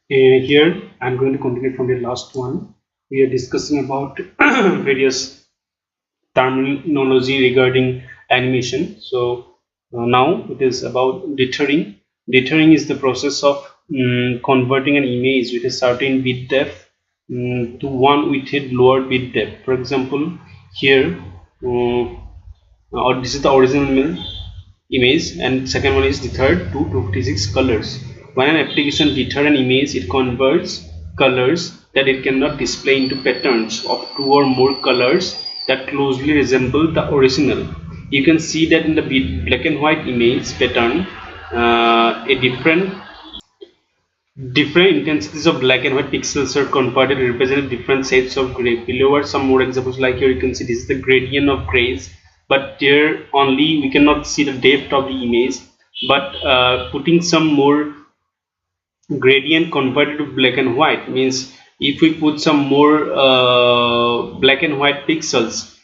Here I'm going to continue from the last one. We are discussing about various terminology regarding animation. So now it is about dithering. Dithering is the process of converting an image with a certain bit depth to one with a lower bit depth. For example, here or this is the original image, and second one is deterred to 256 colors. When an application deter an image, it converts colors that it cannot display into patterns of two or more colors that closely resemble the original. You can see that in the black and white image pattern, a different intensities of black and white pixels are converted to represent different shades of gray. Below are some more examples. Like here you can see this is the gradient of grays, but here only we cannot see the depth of the image, but putting some more gradient converted to black and white means if we put some more black and white pixels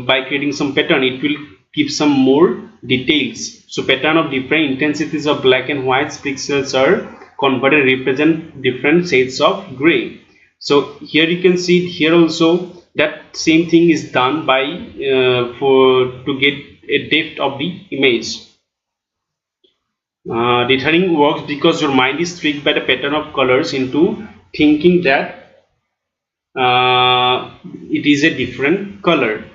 by creating some pattern, it will give some more details. So pattern of different intensities of black and white pixels are converted to represent different shades of gray. So here you can see here also that same thing is done by for to get a depth of the image. Dithering works because your mind is tricked by the pattern of colors into thinking that it is a different color.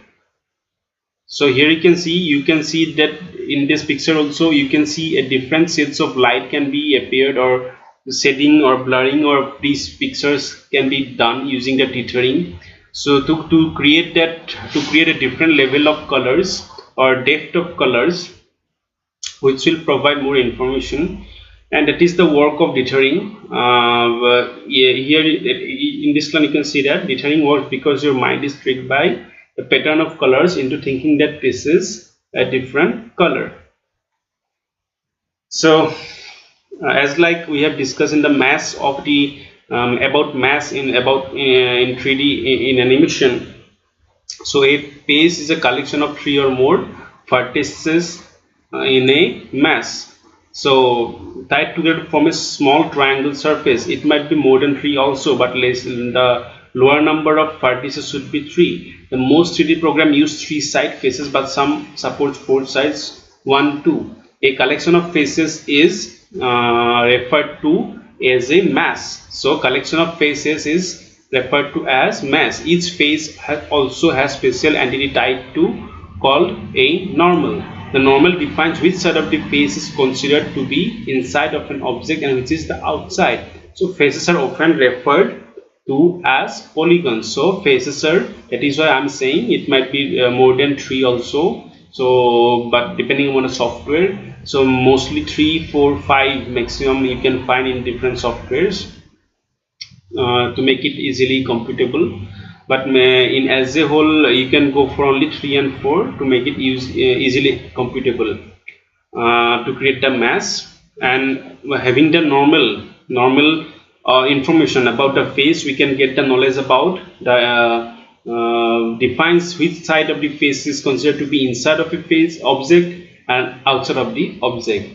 So here you can see that in this picture also you can see a different shades of light can be appeared, or shading or blurring or these pictures can be done using the dithering. So to create that, to create a different level of colors or depth of colors which will provide more information, and that is the work of dithering. Here in this one you can see that dithering works because your mind is tricked by the pattern of colors into thinking that this is a different color. So as like we have discussed in the mass of the about mass in about in 3D in animation. So a face is a collection of three or more vertices in a mass. So tied together to form a small triangle surface. It might be more than three also, but less. The lower number of vertices should be three. The most 3D program use three side faces, but some supports four sides, 1, 2. A collection of faces is referred to as a mass. So collection of faces is referred to as mass. Each face also has special entity tied to called a normal. The normal defines which side of the face is considered to be inside of an object and which is the outside. So faces are often referred to as polygons. So faces are, that is why I'm saying it might be more than three also. So but depending on the software, so mostly 3, 4, 5 maximum you can find in different softwares to make it easily computable. But in as a whole you can go for only 3 and 4 to make it easily computable to create the mass. And having the normal information about the face, we can get the knowledge about the defines which side of the face is considered to be inside of a face object and outside of the object.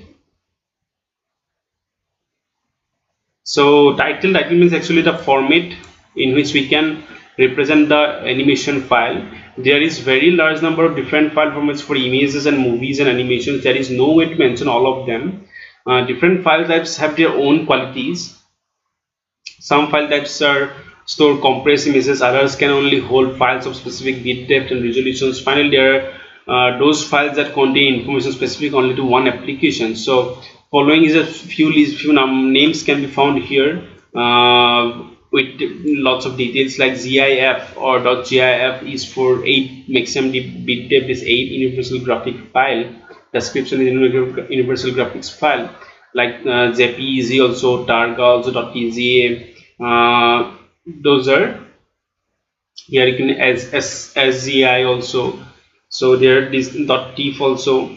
So title means actually the format in which we can represent the animation file. There is very large number of different file formats for images and movies and animations. There is no way to mention all of them. Different file types have their own qualities. Some file types are store compressed images, others can only hold files of specific bit depth and resolutions. Finally, there are those files that contain information specific only to one application. So following is a few names can be found here with lots of details, like GIF or .gif is for 8, maximum bit depth is 8, universal graphic file, description is universal graphics file, like JPEG also, Targa also .pga. Those are here you can as SGI also. So there is .tif also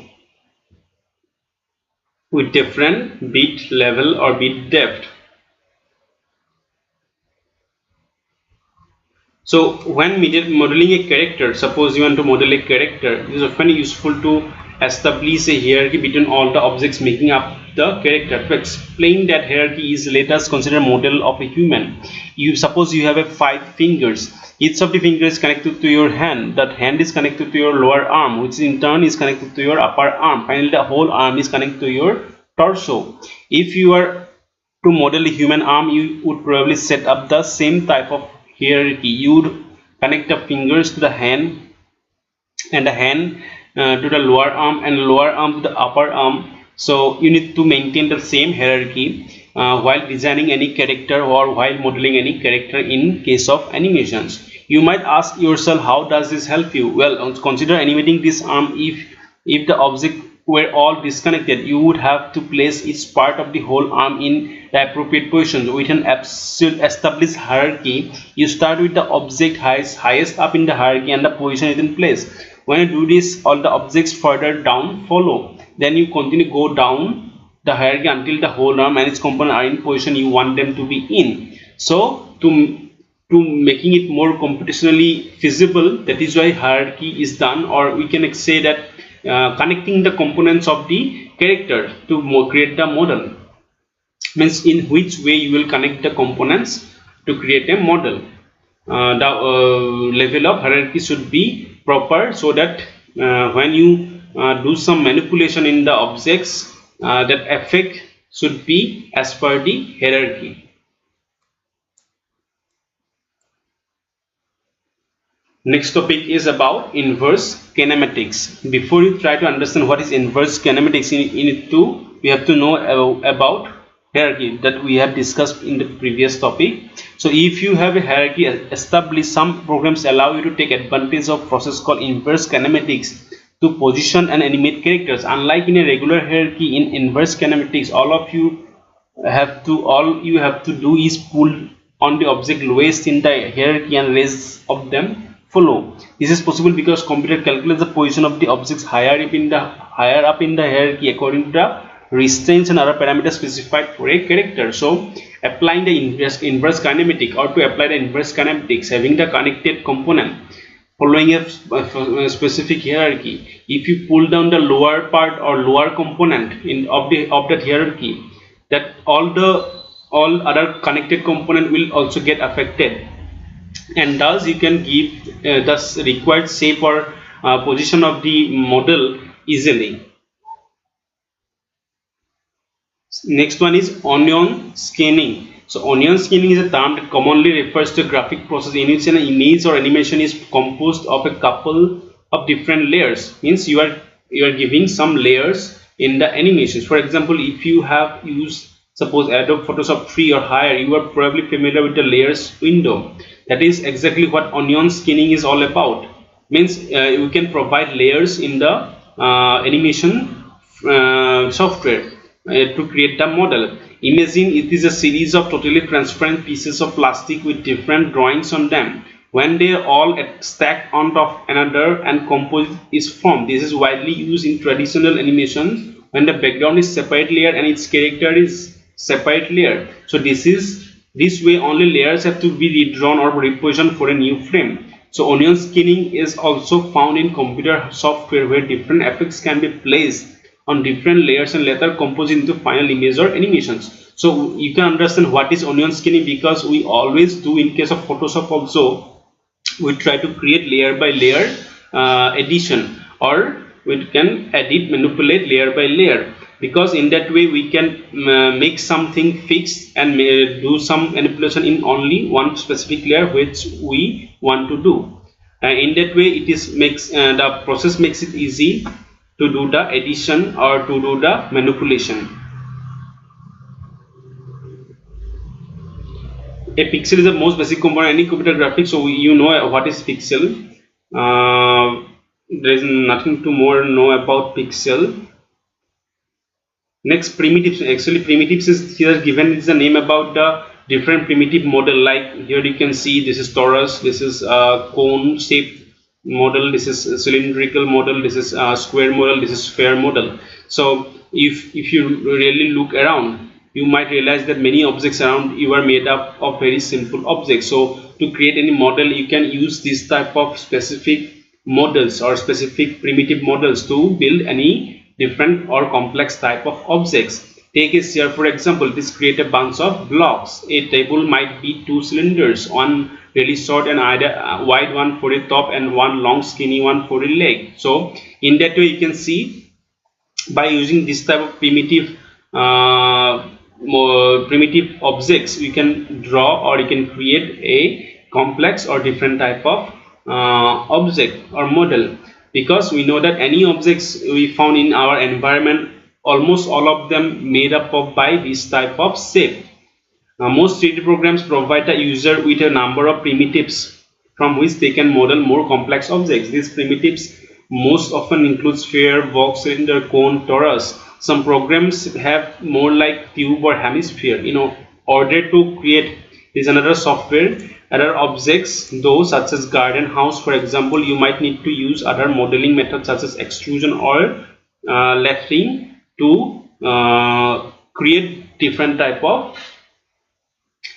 with different bit level or bit depth. So when modeling a character, suppose you want to model a character, it is often useful to establish a hierarchy between all the objects making up the character. To explain that hierarchy is, let us consider a model of a human. You suppose you have a 5 fingers. Each of the fingers is connected to your hand. That hand is connected to your lower arm, which in turn is connected to your upper arm. Finally, the whole arm is connected to your torso. If you are to model a human arm, you would probably set up the same type of hierarchy. You would connect the fingers to the hand, and the hand to the lower arm, and lower arm to the upper arm. So you need to maintain the same hierarchy while designing any character or while modeling any character in case of animations. You might ask yourself, how does this help you? Well, consider animating this arm. If the object were all disconnected, you would have to place each part of the whole arm in the appropriate position. With an absolute established hierarchy, you start with the object highest up in the hierarchy and the position is in place. When you do this, all the objects further down follow. Then you continue go down the hierarchy until the whole arm and its components are in position you want them to be in. So to making it more computationally feasible, that is why hierarchy is done, or we can say that connecting the components of the character to create the model, means in which way you will connect the components to create a model. The level of hierarchy should be proper, so that when you do some manipulation in the objects, that effect should be as per the hierarchy. Next topic is about inverse kinematics. Before you try to understand what is inverse kinematics, we have to know about hierarchy that we have discussed in the previous topic. So if you have a hierarchy established, some programs allow you to take advantage of process called inverse kinematics to position and animate characters. Unlike in a regular hierarchy, in inverse kinematics, all you have to do is pull on the object lowest in the hierarchy and rest of them follow. This is possible because computer calculates the position of the objects higher up in the hierarchy according to the restraints and other parameters specified for a character. So applying the inverse kinematic, or to apply the inverse kinematics, having the connected component following a specific hierarchy, if you pull down the lower part or lower component of that hierarchy, that all other connected component will also get affected, and thus you can give thus required shape or position of the model easily. Next one is onion scanning. So onion scanning is a term that commonly refers to a graphic process in which an image or animation is composed of a couple of different layers. Means you are giving some layers in the animations. For example, if you have used, suppose, Adobe Photoshop 3 or higher, you are probably familiar with the layers window. That is exactly what onion scanning is all about. Means you can provide layers in the animation software to create the model. Imagine it is a series of totally transparent pieces of plastic with different drawings on them. When they are all stacked on top of another and composite is formed. This is widely used in traditional animations when the background is separate layer and its character is separate layer. So this way only layers have to be redrawn or repositioned for a new frame. So onion scanning is also found in computer software where different effects can be placed on different layers and later composed into final image or animations. So you can understand what is onion scanning, because we always do in case of Photoshop also, we try to create layer by layer addition, or we can edit, manipulate layer by layer, because in that way we can make something fixed and do some manipulation in only one specific layer which we want to do. In that way the process makes it easy to do the addition or to do the manipulation. A pixel is the most basic component in any computer graphics, so you know what is pixel. There is nothing to more know about pixel. Next, primitives. Actually, primitives is here given is the name about the different primitive model. Like here you can see this is torus, this is cone shaped model, this is cylindrical model, this is square model, this is sphere model. So if you really look around, you might realize that many objects around you are made up of very simple objects. So to create any model, you can use this type of specific models or specific primitive models to build any different or complex type of objects. Take a sphere for example. This create a bunch of blocks. A table might be two cylinders, one really short and wide one for the top and one long skinny one for the leg. So in that way you can see, by using this type of primitive objects, we can draw or you can create a complex or different type of object or model, because we know that any objects we found in our environment, almost all of them made up of by this type of shape. Most 3D programs provide a user with a number of primitives from which they can model more complex objects. These primitives most often include sphere, box, cylinder, cone, torus. Some programs have more like cube or hemisphere. In order to create is another software, other objects though, such as garden house for example, you might need to use other modeling methods such as extrusion or lettering to create different type of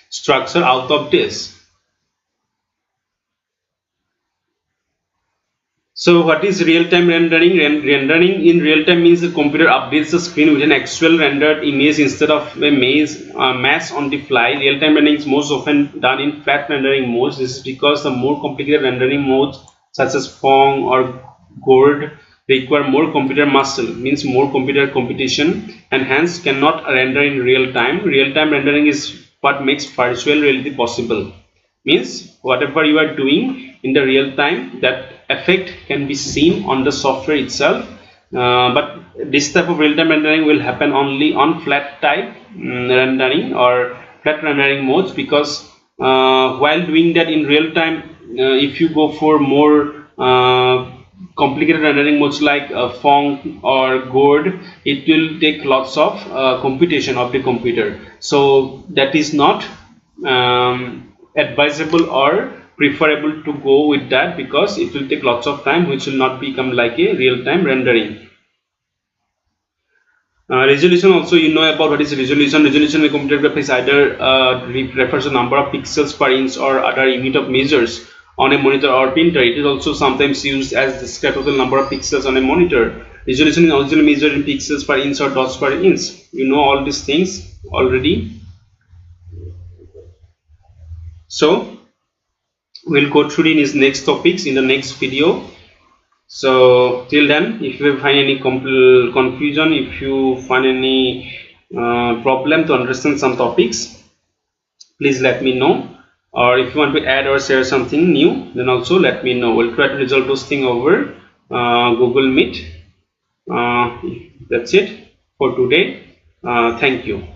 structure out of this. So what is real-time rendering? Rendering in real-time means the computer updates the screen with an actual rendered image instead of a mass on the fly. Real-time rendering is most often done in flat rendering modes. This is because the more complicated rendering modes such as Phong or Gourd require more computer muscle, means more computer computation, and hence cannot render in real time. Real-time rendering is what makes virtual reality possible. Means whatever you are doing in the real time, that effect can be seen on the software itself, but this type of real-time rendering will happen only on flat type rendering or flat rendering modes, because while doing that in real time, if you go for more complicated rendering modes like Phong or Gourd, it will take lots of computation of the computer. So that is not advisable or preferable to go with that, because it will take lots of time, which will not become like a real-time rendering. Resolution also, you know about what is resolution. Resolution in computer graphics either refers to number of pixels per inch or other unit of measures on a monitor or printer. It is also sometimes used as the total number of pixels on a monitor. Resolution is also measured in pixels per inch or dots per inch. You know all these things already. So we'll go through these next topics in the next video. So till then, if you find any confusion, if you find any problem to understand some topics, please let me know. Or if you want to add or share something new, then also let me know. We'll try to resolve those things over Google Meet. That's it for today. Thank you.